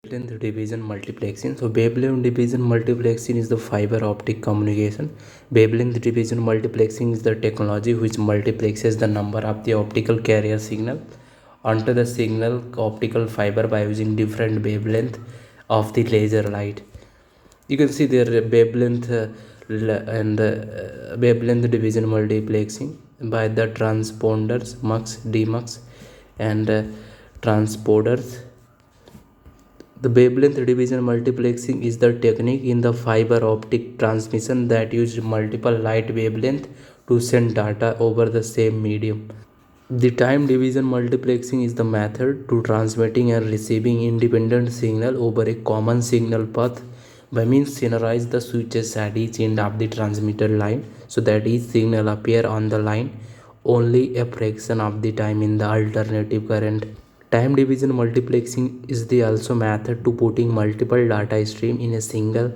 Wavelength division multiplexing. So wavelength division multiplexing is the fiber optic communication. Wavelength division multiplexing is the technology which multiplexes the number of the optical carrier signal onto the signal optical fiber by using different wavelength of the laser light. You can see there wavelength and wavelength division multiplexing by the transponders mux, demux, and transponders. The wavelength division multiplexing is the technique in the fiber optic transmission that uses multiple light wavelength to send data over the same medium. The time division multiplexing is the method to transmitting and receiving independent signal over a common signal path by means synchronize the switches at each end of the transmitter line so that each signal appear on the line only a fraction of the time in the alternative current. Time division multiplexing is the also method to putting multiple data stream in a single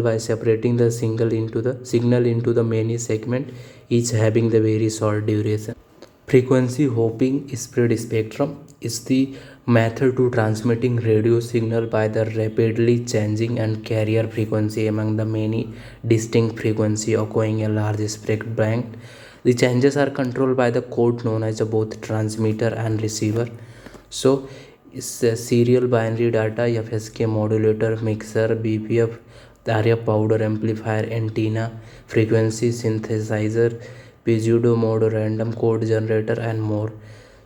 by separating the signal into the many segment, each having the very short duration. Frequency hopping spread spectrum is the method to transmitting radio signal by the rapidly changing and carrier frequency among the many distinct frequency occurring a large spectrum band. The changes are controlled by the code known as both transmitter and receiver. So it's a serial binary data, FSK modulator, mixer, BPF, RF powder amplifier, antenna, frequency synthesizer, pseudo mode, random code generator, and more.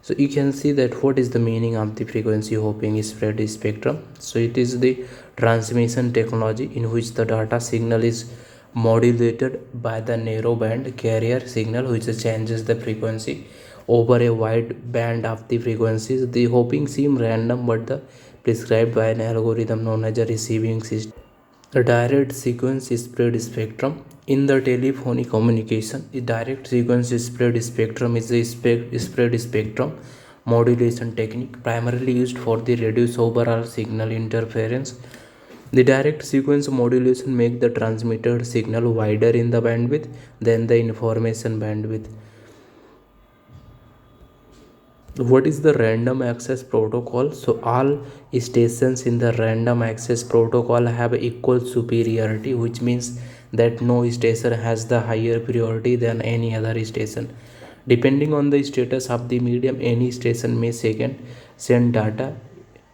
So you can see that what is the meaning of the frequency hopping spread spectrum. So it is the transmission technology in which the data signal is modulated by the narrow band carrier signal which changes the frequency over a wide band of the frequencies. The hopping seems random but the prescribed by an algorithm known as a receiving system. The direct sequence spread spectrum. In the telephonic communication, the direct sequence spread spectrum is a spread spectrum modulation technique primarily used for the reduce overall signal interference. The direct sequence modulation makes the transmitted signal wider in the bandwidth than the information bandwidth. What is the random access protocol? So all stations in the random access protocol have equal superiority, which means that no station has the higher priority than any other station. Depending on the status of the medium, any station may send data